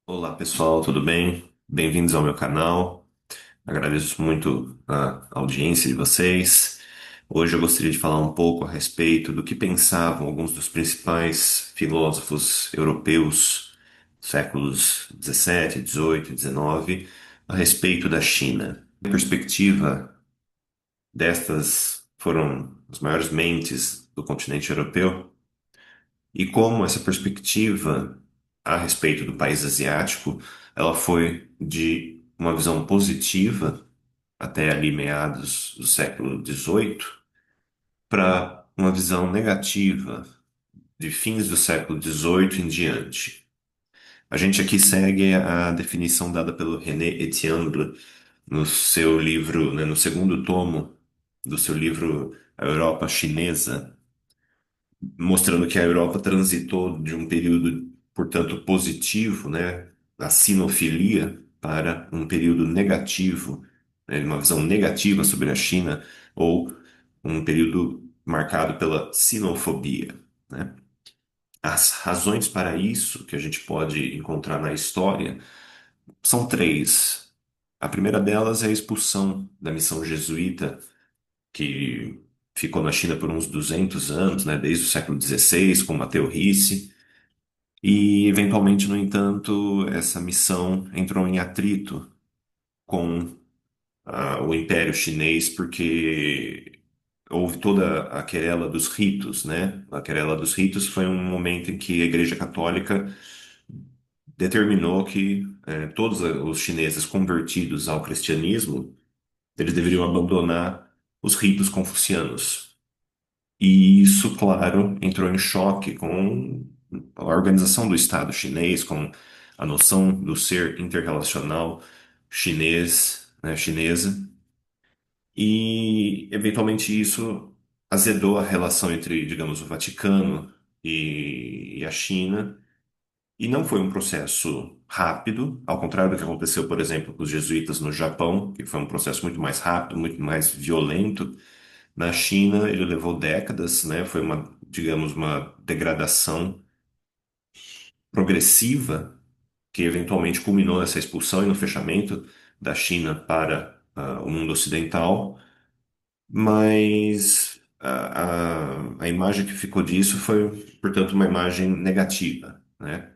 Olá pessoal, tudo bem? Bem-vindos ao meu canal. Agradeço muito a audiência de vocês. Hoje eu gostaria de falar um pouco a respeito do que pensavam alguns dos principais filósofos europeus, séculos 17, 18 e 19, a respeito da China. A perspectiva destas foram as maiores mentes do continente europeu e como essa perspectiva a respeito do país asiático, ela foi de uma visão positiva até ali meados do século XVIII para uma visão negativa de fins do século XVIII em diante. A gente aqui segue a definição dada pelo René Etienne no seu livro, né, no segundo tomo do seu livro A Europa Chinesa, mostrando que a Europa transitou de um período, portanto, positivo, né, da sinofilia, para um período negativo, né, uma visão negativa sobre a China, ou um período marcado pela sinofobia, né? As razões para isso que a gente pode encontrar na história são três. A primeira delas é a expulsão da missão jesuíta que ficou na China por uns 200 anos, né, desde o século XVI, com Matteo Ricci, e eventualmente, no entanto, essa missão entrou em atrito com o Império Chinês, porque houve toda a querela dos ritos, né? A querela dos ritos foi um momento em que a Igreja Católica determinou que todos os chineses convertidos ao cristianismo, eles deveriam abandonar os ritos confucianos. E isso, claro, entrou em choque com a organização do Estado chinês, com a noção do ser interrelacional chinês, né, chinesa, e eventualmente isso azedou a relação entre, digamos, o Vaticano e a China, e não foi um processo rápido, ao contrário do que aconteceu, por exemplo, com os jesuítas no Japão, que foi um processo muito mais rápido, muito mais violento. Na China, ele levou décadas, né? Foi uma, digamos, uma degradação progressiva que eventualmente culminou nessa expulsão e no fechamento da China para o mundo ocidental, mas a imagem que ficou disso foi, portanto, uma imagem negativa, né?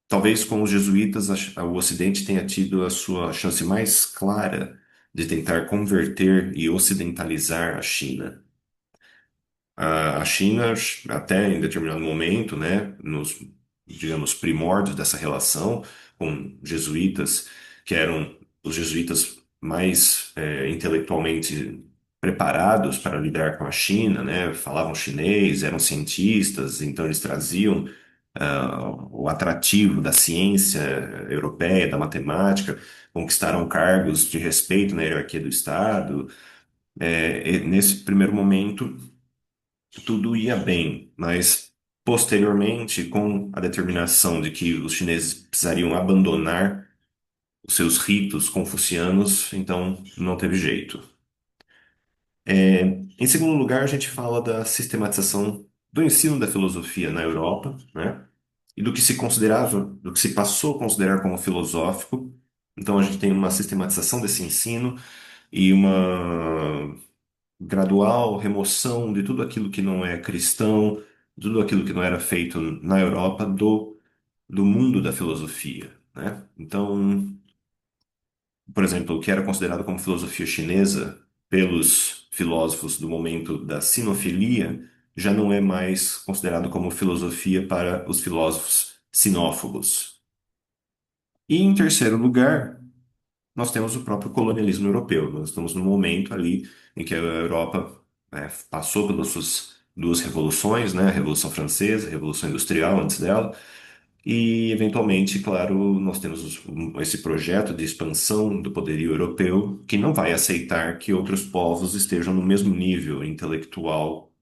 Talvez com os jesuítas o Ocidente tenha tido a sua chance mais clara de tentar converter e ocidentalizar a China. A China, até em determinado momento, né, nos, digamos, primórdios dessa relação com jesuítas, que eram os jesuítas mais intelectualmente preparados para lidar com a China, né, falavam chinês, eram cientistas, então eles traziam o atrativo da ciência europeia, da matemática, conquistaram cargos de respeito na hierarquia do Estado. E nesse primeiro momento tudo ia bem, mas posteriormente, com a determinação de que os chineses precisariam abandonar os seus ritos confucianos, então não teve jeito. Em segundo lugar, a gente fala da sistematização do ensino da filosofia na Europa, né? E do que se considerava, do que se passou a considerar como filosófico. Então, a gente tem uma sistematização desse ensino e uma gradual remoção de tudo aquilo que não é cristão, tudo aquilo que não era feito na Europa do mundo da filosofia, né? Então, por exemplo, o que era considerado como filosofia chinesa pelos filósofos do momento da sinofilia já não é mais considerado como filosofia para os filósofos sinófobos. E em terceiro lugar, nós temos o próprio colonialismo europeu. Nós estamos num momento ali em que a Europa, passou pelas suas duas revoluções, né? A Revolução Francesa, a Revolução Industrial antes dela, e eventualmente, claro, nós temos esse projeto de expansão do poderio europeu que não vai aceitar que outros povos estejam no mesmo nível intelectual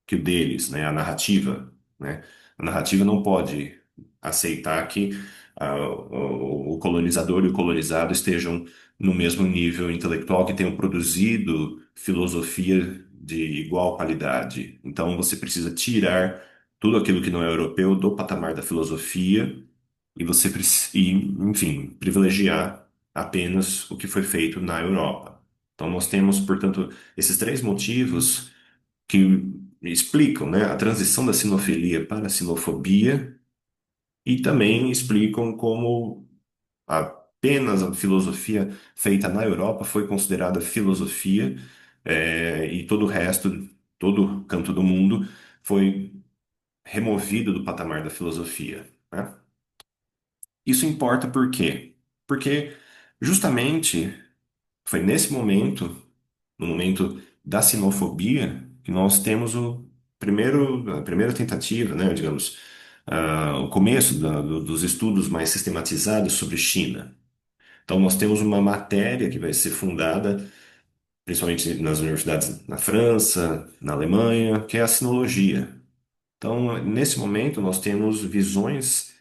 que o deles, né? A narrativa, né? A narrativa não pode aceitar que o colonizador e o colonizado estejam no mesmo nível intelectual, que tenham produzido filosofia de igual qualidade. Então você precisa tirar tudo aquilo que não é europeu do patamar da filosofia enfim, privilegiar apenas o que foi feito na Europa. Então, nós temos, portanto, esses três motivos que explicam, né, a transição da sinofilia para a sinofobia e também explicam como apenas a filosofia feita na Europa foi considerada filosofia, e todo o resto, todo canto do mundo foi removido do patamar da filosofia, né? Isso importa por quê? Porque justamente foi nesse momento, no momento da sinofobia, que nós temos a primeira tentativa, né, digamos, o começo dos estudos mais sistematizados sobre China. Então, nós temos uma matéria que vai ser fundada, principalmente nas universidades na França, na Alemanha, que é a sinologia. Então, nesse momento, nós temos visões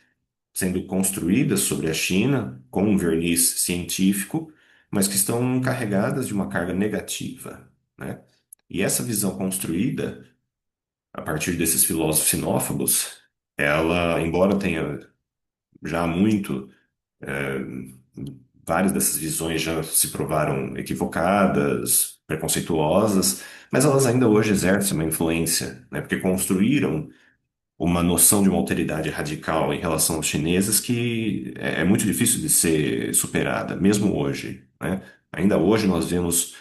sendo construídas sobre a China com um verniz científico, mas que estão carregadas de uma carga negativa, né? E essa visão construída a partir desses filósofos sinófagos, ela, embora tenha já há muito, é, várias dessas visões já se provaram equivocadas, preconceituosas, mas elas ainda hoje exercem uma influência, né? Porque construíram uma noção de uma alteridade radical em relação aos chineses que é muito difícil de ser superada, mesmo hoje, né? Ainda hoje nós vemos,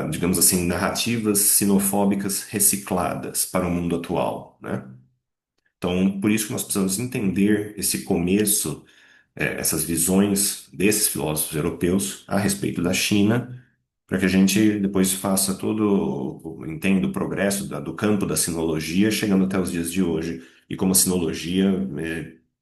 digamos assim, narrativas sinofóbicas recicladas para o mundo atual, né? Então, por isso que nós precisamos entender esse começo, essas visões desses filósofos europeus a respeito da China, para que a gente depois faça entenda o progresso do campo da sinologia, chegando até os dias de hoje, e como a sinologia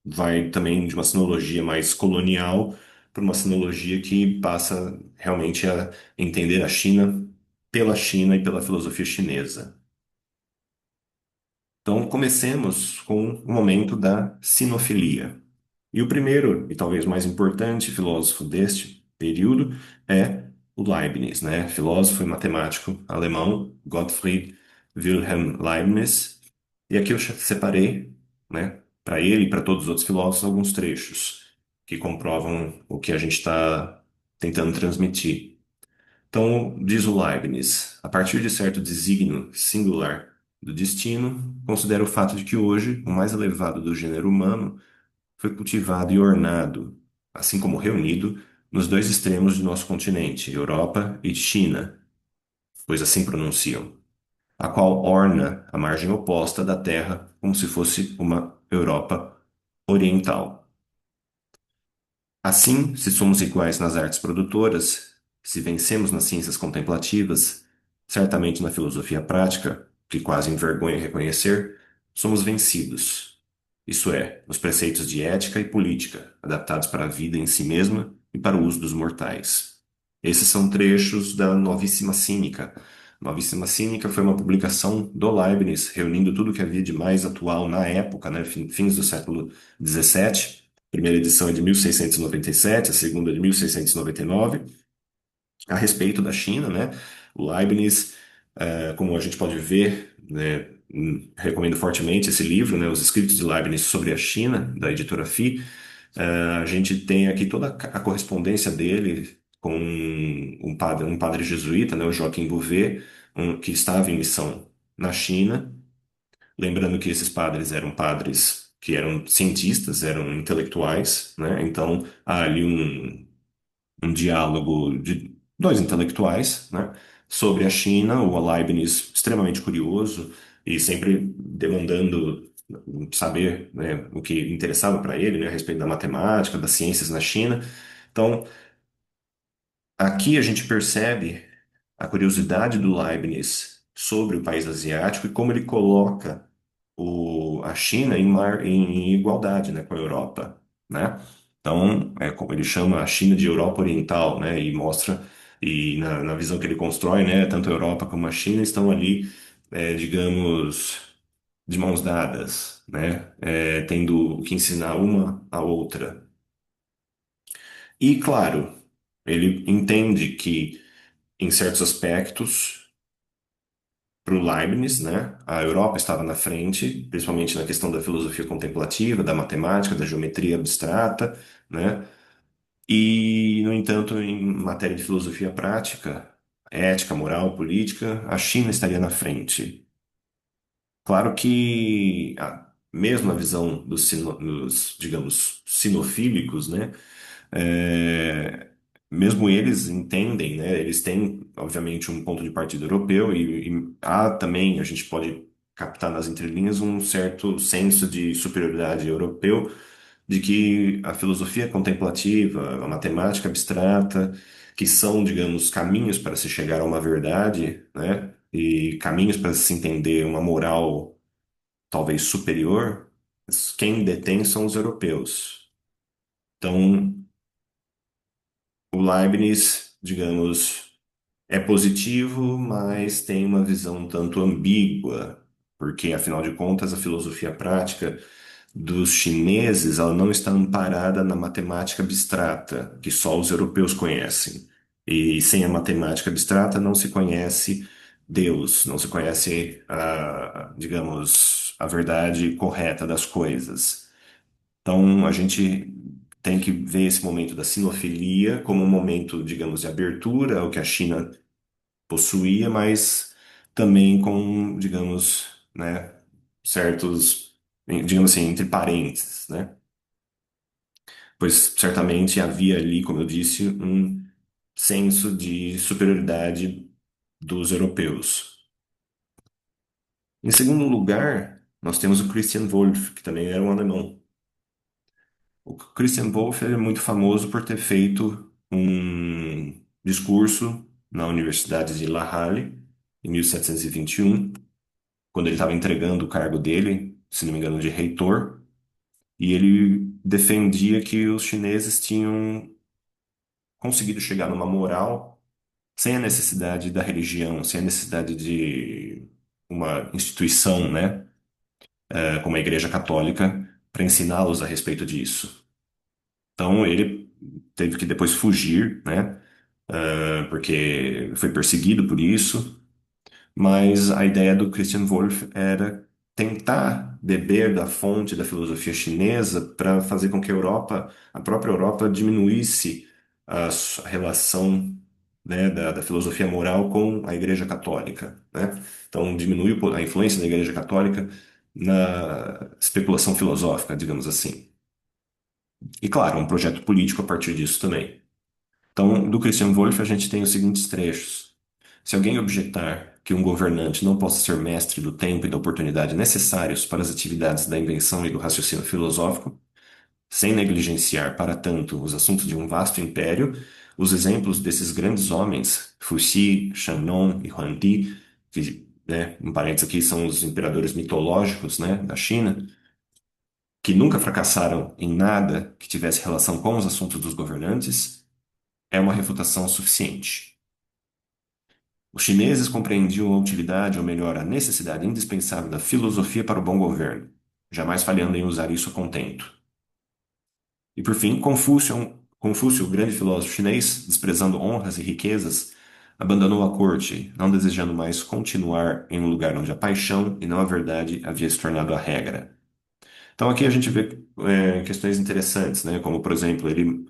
vai também de uma sinologia mais colonial para uma sinologia que passa realmente a entender a China pela China e pela filosofia chinesa. Então, comecemos com o momento da sinofilia. E o primeiro, e talvez mais importante, filósofo deste período é o Leibniz, né? Filósofo e matemático alemão, Gottfried Wilhelm Leibniz. E aqui eu separei, né, para ele e para todos os outros filósofos, alguns trechos que comprovam o que a gente está tentando transmitir. Então, diz o Leibniz, a partir de certo desígnio singular do destino, considera o fato de que hoje o mais elevado do gênero humano foi cultivado e ornado, assim como reunido, nos dois extremos de nosso continente, Europa e China, pois assim pronunciam, a qual orna a margem oposta da Terra como se fosse uma Europa oriental. Assim, se somos iguais nas artes produtoras, se vencemos nas ciências contemplativas, certamente na filosofia prática, que quase envergonha reconhecer, somos vencidos. Isso é, nos preceitos de ética e política, adaptados para a vida em si mesma e para o uso dos mortais. Esses são trechos da Novíssima Cínica. Novíssima Cínica foi uma publicação do Leibniz, reunindo tudo o que havia de mais atual na época, né, fins do século XVII. A primeira edição é de 1697, a segunda de 1699, a respeito da China, né? O Leibniz, como a gente pode ver, né, recomendo fortemente esse livro, né, Os Escritos de Leibniz sobre a China, da editora Fi. A gente tem aqui toda a correspondência dele com um padre jesuíta, né, o Joaquim Bouvet, que estava em missão na China. Lembrando que esses padres eram padres que eram cientistas, eram intelectuais, né? Então há ali um diálogo de dois intelectuais, né, sobre a China, o Leibniz extremamente curioso e sempre demandando saber, né, o que interessava para ele, né, a respeito da matemática, das ciências na China. Então, aqui a gente percebe a curiosidade do Leibniz sobre o país asiático e como ele coloca a China em igualdade, né, com a Europa, né? Então, é como ele chama a China de Europa Oriental, né? E mostra, e na visão que ele constrói, né, tanto a Europa como a China estão ali, digamos, de mãos dadas, né? Tendo que ensinar uma à outra. E, claro, ele entende que, em certos aspectos, para o Leibniz, né? A Europa estava na frente, principalmente na questão da filosofia contemplativa, da matemática, da geometria abstrata, né? E, no entanto, em matéria de filosofia prática, ética, moral, política, a China estaria na frente. Claro que, mesmo na visão dos, digamos, sinofílicos, né? É, mesmo eles entendem, né? Eles têm, obviamente, um ponto de partida europeu e há também, a gente pode captar nas entrelinhas um certo senso de superioridade europeu, de que a filosofia contemplativa, a matemática abstrata, que são, digamos, caminhos para se chegar a uma verdade, né? E caminhos para se entender uma moral talvez superior, quem detém são os europeus. Então, o Leibniz, digamos, é positivo, mas tem uma visão um tanto ambígua, porque, afinal de contas, a filosofia prática dos chineses, ela não está amparada na matemática abstrata, que só os europeus conhecem. E sem a matemática abstrata não se conhece Deus, não se conhece digamos, a verdade correta das coisas. Então, a gente tem que ver esse momento da sinofilia como um momento, digamos, de abertura ao que a China possuía, mas também com, digamos, né, certos, digamos assim, entre parênteses, né? Pois certamente havia ali, como eu disse, um senso de superioridade dos europeus. Em segundo lugar, nós temos o Christian Wolff, que também era um alemão. O Christian Wolff é muito famoso por ter feito um discurso na Universidade de La Halle, em 1721, quando ele estava entregando o cargo dele, se não me engano, de reitor, e ele defendia que os chineses tinham conseguido chegar numa moral sem a necessidade da religião, sem a necessidade de uma instituição, né, como a Igreja Católica, para ensiná-los a respeito disso. Então ele teve que depois fugir, né, porque foi perseguido por isso. Mas a ideia do Christian Wolff era tentar beber da fonte da filosofia chinesa para fazer com que a Europa, a própria Europa, diminuísse a relação, né, da filosofia moral com a Igreja Católica, né? Então, diminuiu a influência da Igreja Católica na especulação filosófica, digamos assim. E, claro, um projeto político a partir disso também. Então, do Christian Wolff, a gente tem os seguintes trechos. Se alguém objetar que um governante não possa ser mestre do tempo e da oportunidade necessários para as atividades da invenção e do raciocínio filosófico, sem negligenciar, para tanto, os assuntos de um vasto império, os exemplos desses grandes homens, Fuxi, Shannon e Huangdi, que, né, em parênteses aqui, são os imperadores mitológicos, né, da China, que nunca fracassaram em nada que tivesse relação com os assuntos dos governantes, é uma refutação suficiente. Os chineses compreendiam a utilidade, ou melhor, a necessidade indispensável da filosofia para o bom governo, jamais falhando em usar isso a contento. E por fim, Confúcio, o grande filósofo chinês, desprezando honras e riquezas, abandonou a corte, não desejando mais continuar em um lugar onde a paixão e não a verdade havia se tornado a regra. Então aqui a gente vê questões interessantes, né? Como, por exemplo, ele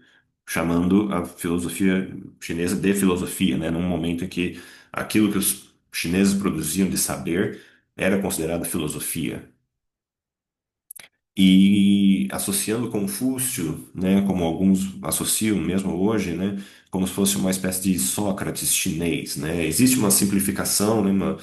chamando a filosofia chinesa de filosofia, né? Num momento em que aquilo que os chineses produziam de saber era considerado filosofia. E associando Confúcio, né, como alguns associam mesmo hoje, né, como se fosse uma espécie de Sócrates chinês, né? Existe uma simplificação, né,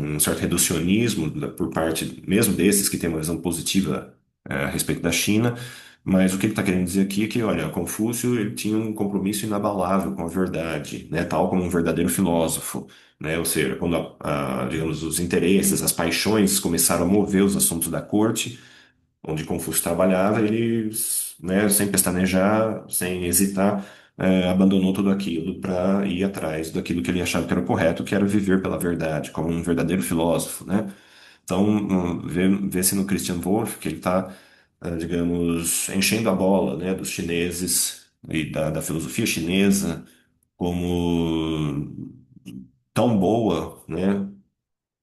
um certo reducionismo por parte mesmo desses que têm uma visão positiva a respeito da China, mas o que ele está querendo dizer aqui é que, olha, Confúcio ele tinha um compromisso inabalável com a verdade, né, tal como um verdadeiro filósofo, né? Ou seja, quando digamos os interesses, as paixões começaram a mover os assuntos da corte onde Confúcio trabalhava, ele, né, sem pestanejar, sem hesitar, abandonou tudo aquilo para ir atrás daquilo que ele achava que era correto, que era viver pela verdade, como um verdadeiro filósofo, né? Então, vê-se no Christian Wolff que ele está, digamos, enchendo a bola, né, dos chineses e da filosofia chinesa como tão boa, né?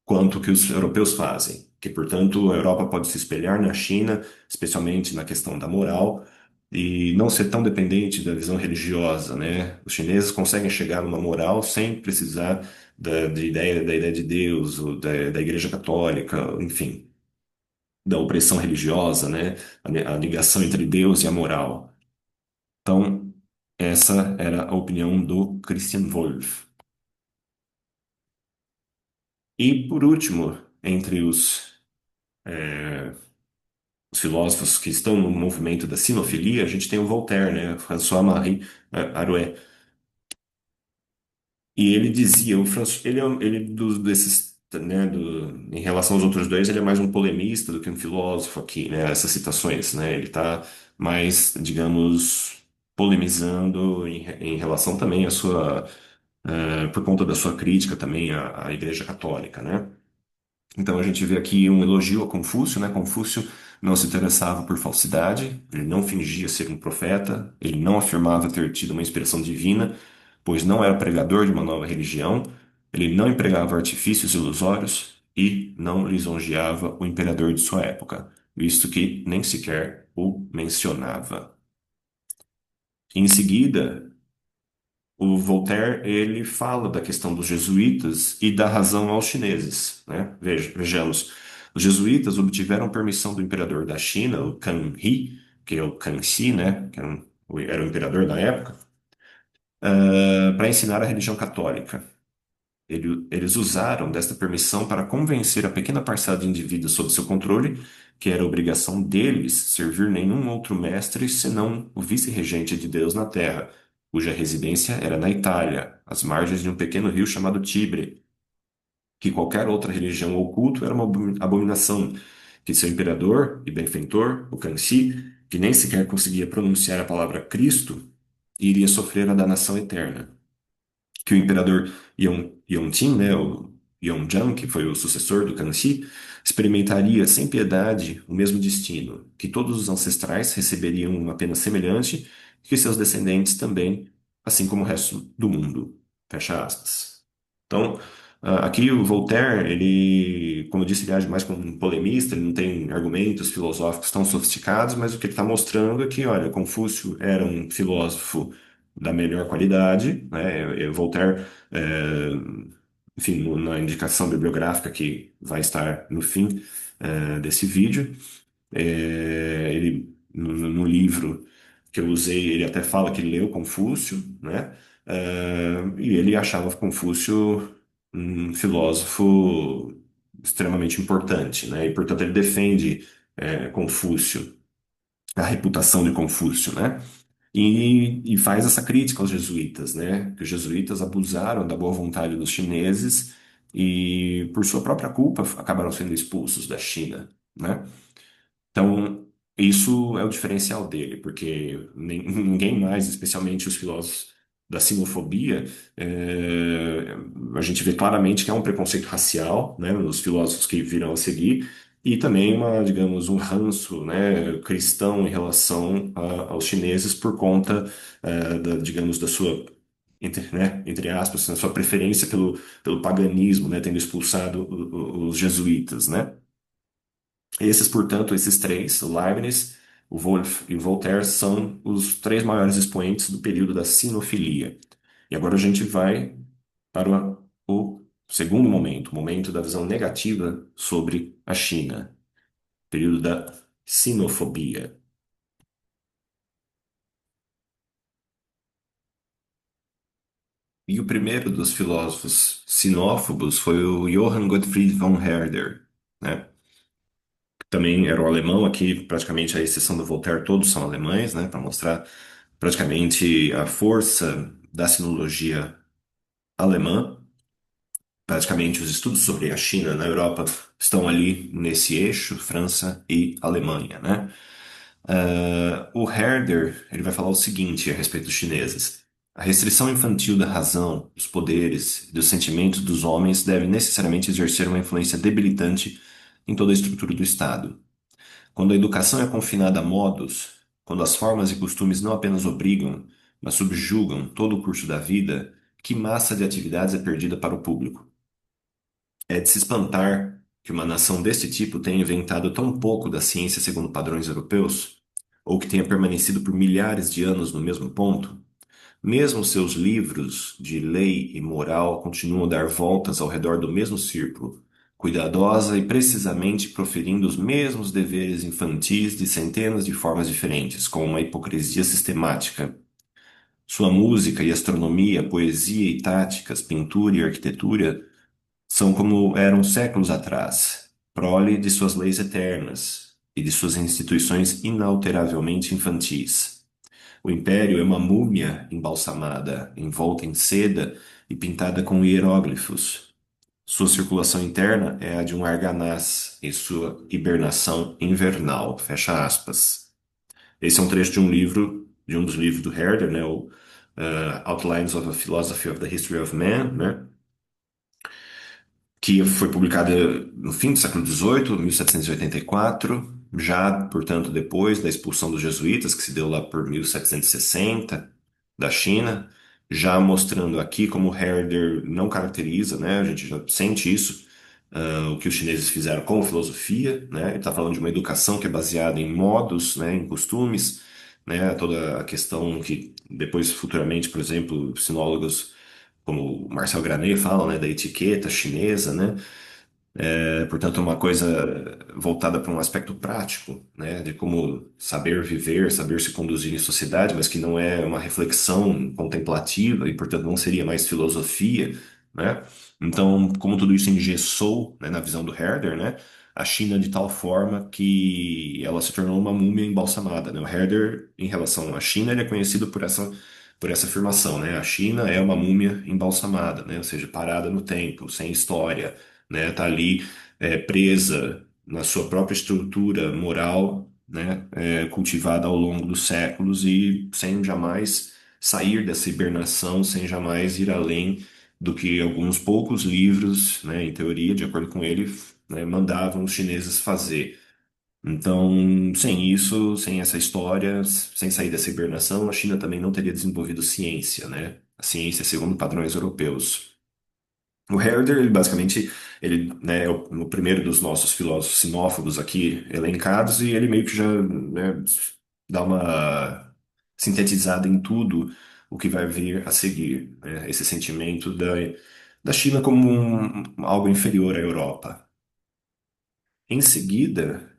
quanto que os europeus fazem. Que, portanto, a Europa pode se espelhar na China, especialmente na questão da moral, e não ser tão dependente da visão religiosa, né? Os chineses conseguem chegar numa moral sem precisar da ideia de Deus, ou da Igreja Católica, enfim, da opressão religiosa, né? A ligação entre Deus e a moral. Então, essa era a opinião do Christian Wolff. E, por último, entre os filósofos que estão no movimento da sinofilia, a gente tem o Voltaire, né? François-Marie Arouet. E ele dizia, ele desses, né, em relação aos outros dois, ele é mais um polemista do que um filósofo aqui, né? Essas citações, né? Ele está mais, digamos, polemizando em relação também à sua, por conta da sua crítica também à Igreja Católica, né? Então a gente vê aqui um elogio a Confúcio, né? Confúcio não se interessava por falsidade, ele não fingia ser um profeta, ele não afirmava ter tido uma inspiração divina, pois não era pregador de uma nova religião, ele não empregava artifícios ilusórios e não lisonjeava o imperador de sua época, visto que nem sequer o mencionava. Em seguida, o Voltaire, ele fala da questão dos jesuítas e dá razão aos chineses, né? Vejamos, os jesuítas obtiveram permissão do imperador da China, o Kanghi, que é o Kangxi, né? Que era o imperador da época, para ensinar a religião católica. Eles usaram desta permissão para convencer a pequena parcela de indivíduos sob seu controle que era obrigação deles servir nenhum outro mestre senão o vice-regente de Deus na terra, cuja residência era na Itália, às margens de um pequeno rio chamado Tibre, que qualquer outra religião ou culto era uma abominação, que seu imperador e benfeitor, o Kanxi, que nem sequer conseguia pronunciar a palavra Cristo, iria sofrer a danação eterna que o imperador Yontin, né, o Yonjan, que foi o sucessor do Kangxi, experimentaria sem piedade o mesmo destino, que todos os ancestrais receberiam uma pena semelhante e que seus descendentes também, assim como o resto do mundo. Fecha aspas. Então, aqui o Voltaire, ele, como eu disse, ele age mais como um polemista, ele não tem argumentos filosóficos tão sofisticados, mas o que ele está mostrando é que, olha, Confúcio era um filósofo da melhor qualidade, né? Voltaire, enfim, na indicação bibliográfica que vai estar no fim, desse vídeo, ele, no livro que eu usei, ele até fala que ele leu Confúcio, né? E ele achava Confúcio um filósofo extremamente importante, né? E, portanto, ele defende, Confúcio, a reputação de Confúcio, né? E faz essa crítica aos jesuítas, né? Que os jesuítas abusaram da boa vontade dos chineses e, por sua própria culpa, acabaram sendo expulsos da China, né? Então, isso é o diferencial dele, porque ninguém mais, especialmente os filósofos da sinofobia, a gente vê claramente que há um preconceito racial, né, nos filósofos que virão a seguir, e também digamos, um ranço, né, cristão em relação aos chineses por conta, digamos, da sua entre aspas, da sua preferência pelo paganismo, né, tendo expulsado os jesuítas, né? Esses, portanto, esses três, o Leibniz, o Wolff e o Voltaire, são os três maiores expoentes do período da sinofilia. E agora a gente vai para o segundo momento, o momento da visão negativa sobre a China, período da sinofobia. E o primeiro dos filósofos sinófobos foi o Johann Gottfried von Herder, né? Também era o alemão, aqui praticamente a exceção do Voltaire, todos são alemães, né? Para mostrar praticamente a força da sinologia alemã. Praticamente os estudos sobre a China na Europa estão ali nesse eixo, França e Alemanha, né? O Herder, ele vai falar o seguinte a respeito dos chineses. A restrição infantil da razão, dos poderes e dos sentimentos dos homens deve necessariamente exercer uma influência debilitante em toda a estrutura do Estado. Quando a educação é confinada a modos, quando as formas e costumes não apenas obrigam, mas subjugam todo o curso da vida, que massa de atividades é perdida para o público? É de se espantar que uma nação deste tipo tenha inventado tão pouco da ciência segundo padrões europeus, ou que tenha permanecido por milhares de anos no mesmo ponto. Mesmo seus livros de lei e moral continuam a dar voltas ao redor do mesmo círculo, cuidadosa e precisamente proferindo os mesmos deveres infantis de centenas de formas diferentes, com uma hipocrisia sistemática. Sua música e astronomia, poesia e táticas, pintura e arquitetura são como eram séculos atrás, prole de suas leis eternas e de suas instituições inalteravelmente infantis. O império é uma múmia embalsamada, envolta em seda e pintada com hieróglifos. Sua circulação interna é a de um arganaz e sua hibernação invernal. Fecha aspas. Esse é um trecho de um livro, de um dos livros do Herder, né, o Outlines of a Philosophy of the History of Man, né, que foi publicada no fim do século XVIII, 1784, já, portanto, depois da expulsão dos jesuítas, que se deu lá por 1760, da China, já mostrando aqui como Herder não caracteriza, né, a gente já sente isso, o que os chineses fizeram com a filosofia, né, ele está falando de uma educação que é baseada em modos, né, em costumes, né, toda a questão que depois, futuramente, por exemplo, sinólogos como o Marcel Granet fala, né, da etiqueta chinesa, né? Portanto, uma coisa voltada para um aspecto prático, né, de como saber viver, saber se conduzir em sociedade, mas que não é uma reflexão contemplativa e, portanto, não seria mais filosofia, né? Então, como tudo isso engessou, né, na visão do Herder, né, a China de tal forma que ela se tornou uma múmia embalsamada, né? O Herder, em relação à China, ele é conhecido por essa afirmação, né? A China é uma múmia embalsamada, né? Ou seja, parada no tempo, sem história, né? Tá ali presa na sua própria estrutura moral, né? Cultivada ao longo dos séculos e sem jamais sair dessa hibernação, sem jamais ir além do que alguns poucos livros, né? Em teoria, de acordo com ele, né, mandavam os chineses fazer. Então, sem isso, sem essa história, sem sair dessa hibernação, a China também não teria desenvolvido ciência, né? A ciência segundo padrões europeus. O Herder, ele basicamente, ele, né, é o primeiro dos nossos filósofos sinófagos aqui elencados e ele meio que já, né, dá uma sintetizada em tudo o que vai vir a seguir, né? Esse sentimento da China como algo inferior à Europa. Em seguida,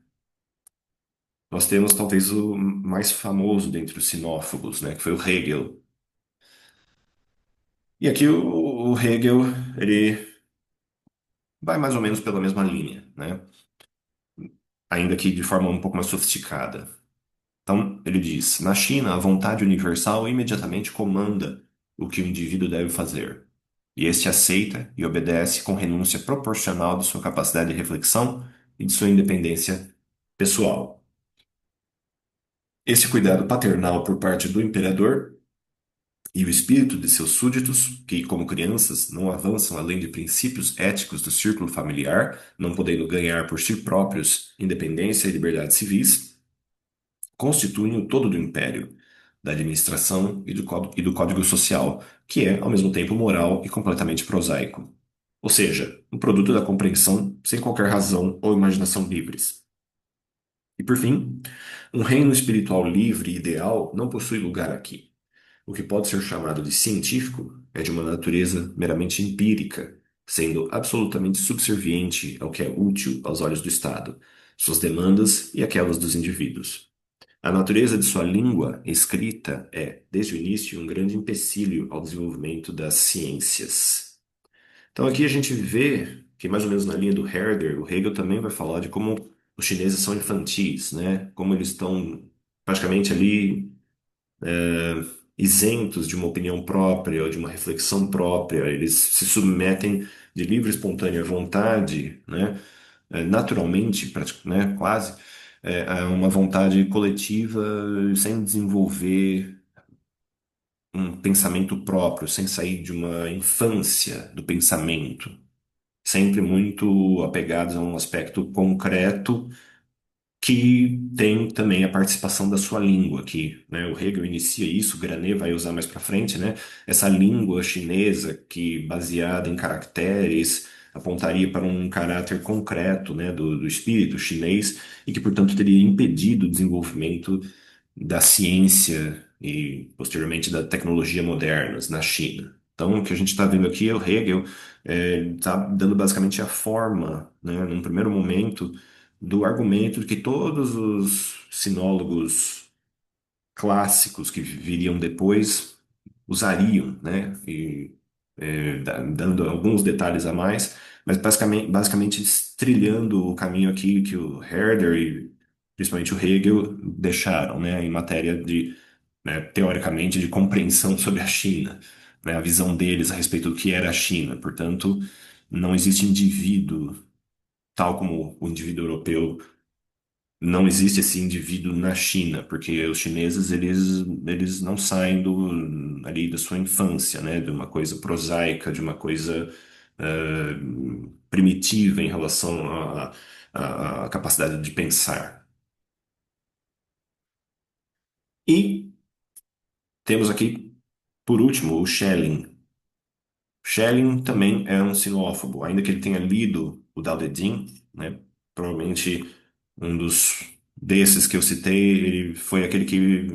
nós temos talvez o mais famoso dentre os sinófagos, né, que foi o Hegel. E aqui o Hegel, ele vai mais ou menos pela mesma linha, né? Ainda que de forma um pouco mais sofisticada. Então, ele diz: na China, a vontade universal imediatamente comanda o que o indivíduo deve fazer, e este aceita e obedece com renúncia proporcional de sua capacidade de reflexão e de sua independência pessoal. Esse cuidado paternal por parte do imperador e o espírito de seus súditos, que, como crianças, não avançam além de princípios éticos do círculo familiar, não podendo ganhar por si próprios independência e liberdade civis, constituem o todo do império, da administração e do código social, que é, ao mesmo tempo, moral e completamente prosaico. Ou seja, um produto da compreensão sem qualquer razão ou imaginação livres. E, por fim, um reino espiritual livre e ideal não possui lugar aqui. O que pode ser chamado de científico é de uma natureza meramente empírica, sendo absolutamente subserviente ao que é útil aos olhos do Estado, suas demandas e aquelas dos indivíduos. A natureza de sua língua escrita é, desde o início, um grande empecilho ao desenvolvimento das ciências. Então aqui a gente vê que, mais ou menos na linha do Herder, o Hegel também vai falar de como os chineses são infantis, né? Como eles estão praticamente ali isentos de uma opinião própria ou de uma reflexão própria. Eles se submetem de livre e espontânea vontade, né? Naturalmente, né? Quase, a uma vontade coletiva sem desenvolver um pensamento próprio, sem sair de uma infância do pensamento, sempre muito apegados a um aspecto concreto que tem também a participação da sua língua aqui, né? O Hegel inicia isso, o Granet vai usar mais para frente, né? Essa língua chinesa que baseada em caracteres, apontaria para um caráter concreto, né, do espírito chinês e que, portanto, teria impedido o desenvolvimento da ciência e, posteriormente, da tecnologia modernas na China. Então, o que a gente está vendo aqui é o Hegel está dando basicamente a forma, né, num primeiro momento, do argumento de que todos os sinólogos clássicos que viriam depois usariam, né? E dando alguns detalhes a mais, mas basicamente trilhando o caminho aqui que o Herder e principalmente o Hegel deixaram, né? Em matéria de, né, teoricamente, de compreensão sobre a China, né? A visão deles a respeito do que era a China. Portanto, não existe indivíduo tal como o indivíduo europeu, não existe esse indivíduo na China, porque os chineses eles não saem ali da sua infância, né, de uma coisa prosaica, de uma coisa primitiva em relação à capacidade de pensar. E temos aqui, por último, o Schelling. Schelling também é um sinófobo, ainda que ele tenha lido o Dao De Jing, né? Provavelmente um dos desses que eu citei, ele foi aquele que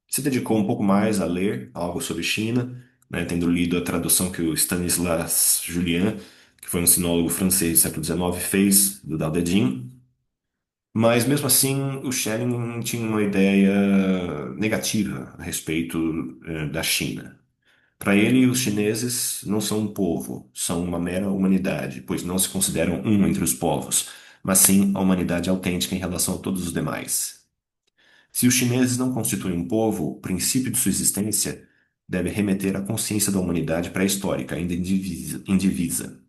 se dedicou um pouco mais a ler algo sobre China, né? Tendo lido a tradução que o Stanislas Julien, que foi um sinólogo francês do século XIX, fez do Dao De Jing. Mas mesmo assim, o Schelling tinha uma ideia negativa a respeito da China. Para ele, os chineses não são um povo, são uma mera humanidade, pois não se consideram um entre os povos, mas sim a humanidade autêntica em relação a todos os demais. Se os chineses não constituem um povo, o princípio de sua existência deve remeter à consciência da humanidade pré-histórica, ainda indivisa.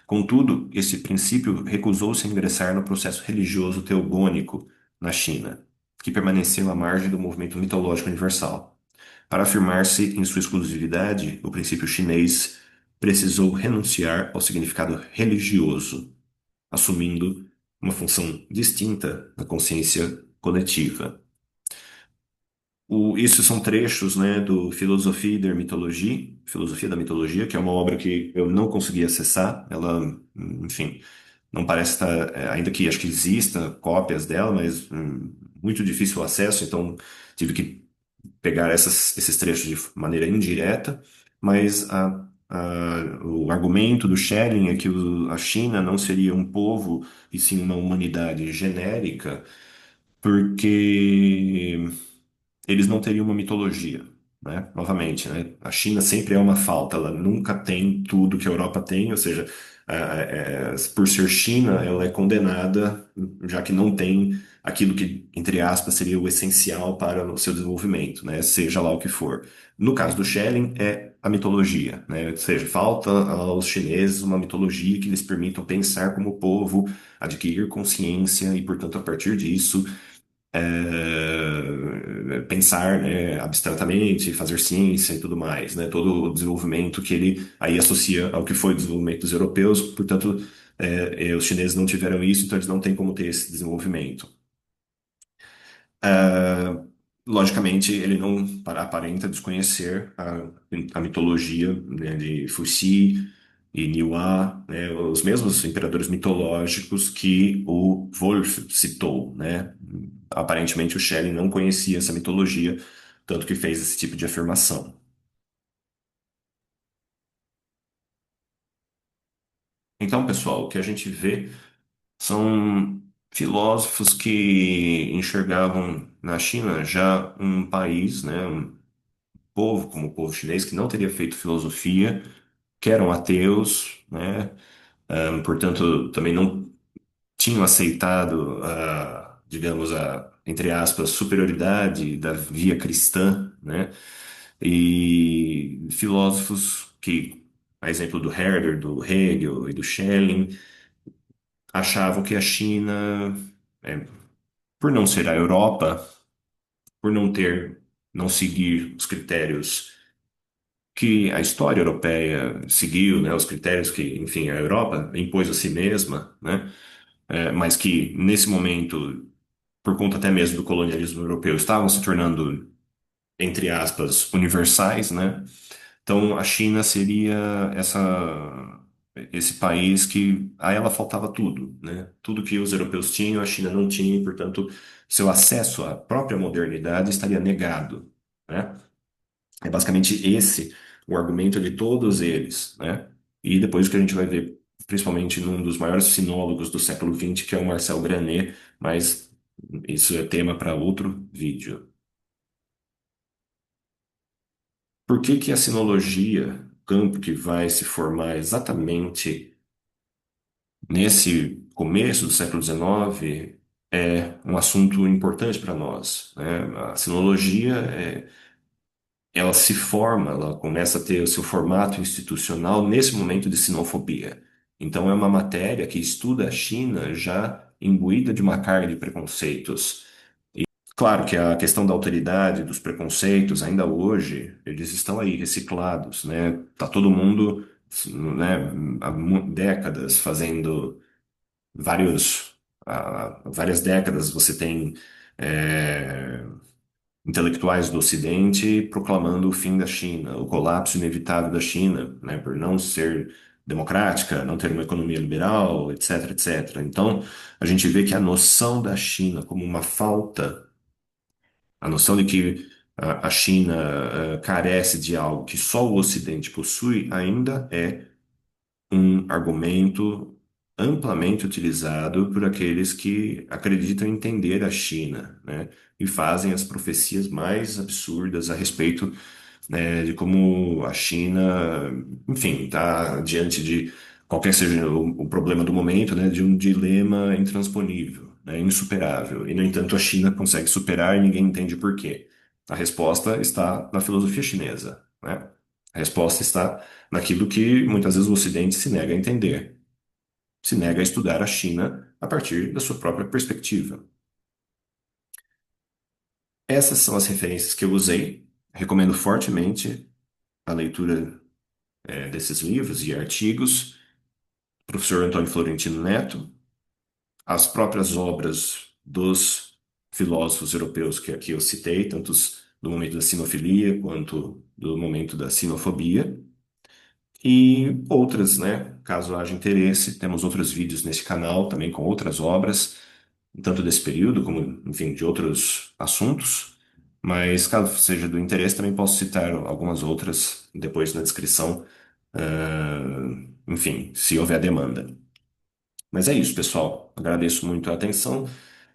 Contudo, esse princípio recusou-se a ingressar no processo religioso teogônico na China, que permaneceu à margem do movimento mitológico universal. Para afirmar-se em sua exclusividade, o princípio chinês precisou renunciar ao significado religioso, assumindo uma função distinta da consciência coletiva. Isso são trechos, né, do Filosofia da Mitologia, que é uma obra que eu não consegui acessar. Ela, enfim, não parece estar, ainda que acho que exista cópias dela, mas muito difícil o acesso, então tive que pegar esses trechos de maneira indireta, mas o argumento do Schelling é que a China não seria um povo, e sim uma humanidade genérica, porque eles não teriam uma mitologia, né? Novamente, né? A China sempre é uma falta, ela nunca tem tudo que a Europa tem, ou seja, por ser China, ela é condenada, já que não tem aquilo que, entre aspas, seria o essencial para o seu desenvolvimento, né? Seja lá o que for. No caso do Schelling, é a mitologia, né? Ou seja, falta aos chineses uma mitologia que lhes permita pensar como povo, adquirir consciência e, portanto, a partir disso pensar, né, abstratamente, fazer ciência e tudo mais, né, todo o desenvolvimento que ele aí associa ao que foi o desenvolvimento dos europeus, portanto, os chineses não tiveram isso, então eles não têm como ter esse desenvolvimento. Ah, logicamente, ele não aparenta desconhecer a mitologia, né, de Fuxi e Niwa, né, os mesmos imperadores mitológicos que o Wolff citou, né? Aparentemente, o Schelling não conhecia essa mitologia, tanto que fez esse tipo de afirmação. Então, pessoal, o que a gente vê são filósofos que enxergavam na China já um país, né, um povo, como o povo chinês, que não teria feito filosofia, que eram ateus, né? Portanto, também não tinham aceitado digamos, entre aspas, superioridade da via cristã, né? E filósofos que, a exemplo do Herder, do Hegel e do Schelling, achavam que a China, é, por não ser a Europa, por não seguir os critérios que a história europeia seguiu, né, os critérios que, enfim, a Europa impôs a si mesma, né, mas que nesse momento, por conta até mesmo do colonialismo europeu, estavam se tornando, entre aspas, universais, né? Então a China seria essa. esse país que a ela faltava tudo, né? Tudo que os europeus tinham, a China não tinha, e, portanto, seu acesso à própria modernidade estaria negado, né? É basicamente esse o argumento de todos eles, né? E depois o que a gente vai ver, principalmente num dos maiores sinólogos do século XX, que é o Marcel Granet, mas isso é tema para outro vídeo. Por que que a sinologia, campo que vai se formar exatamente nesse começo do século XIX, é um assunto importante para nós, né? A sinologia ela se forma, ela começa a ter o seu formato institucional nesse momento de sinofobia. Então, é uma matéria que estuda a China já imbuída de uma carga de preconceitos. Claro que a questão da autoridade, dos preconceitos, ainda hoje, eles estão aí reciclados, né? Tá todo mundo, né, há décadas fazendo várias décadas você tem é, intelectuais do Ocidente proclamando o fim da China, o colapso inevitável da China, né, por não ser democrática, não ter uma economia liberal, etc, etc. Então, a gente vê que a noção da China como uma falta, a noção de que a China carece de algo que só o Ocidente possui, ainda é um argumento amplamente utilizado por aqueles que acreditam entender a China, né? E fazem as profecias mais absurdas a respeito, né, de como a China, enfim, está diante de qualquer seja o problema do momento, né, de um dilema intransponível, né, insuperável. E, no entanto, a China consegue superar e ninguém entende por quê. A resposta está na filosofia chinesa, né? A resposta está naquilo que muitas vezes o Ocidente se nega a entender, se nega a estudar a China a partir da sua própria perspectiva. Essas são as referências que eu usei. Recomendo fortemente a leitura desses livros e artigos. Professor Antônio Florentino Neto, as próprias obras dos filósofos europeus que aqui eu citei, tanto do momento da sinofilia quanto do momento da sinofobia. E outras, né? Caso haja interesse, temos outros vídeos nesse canal também com outras obras, tanto desse período como, enfim, de outros assuntos. Mas caso seja do interesse, também posso citar algumas outras depois na descrição, enfim, se houver demanda. Mas é isso, pessoal. Agradeço muito a atenção.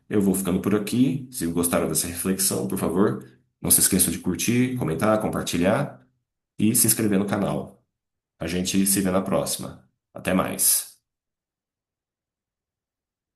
Eu vou ficando por aqui. Se gostaram dessa reflexão, por favor, não se esqueçam de curtir, comentar, compartilhar e se inscrever no canal. A gente se vê na próxima. Até mais.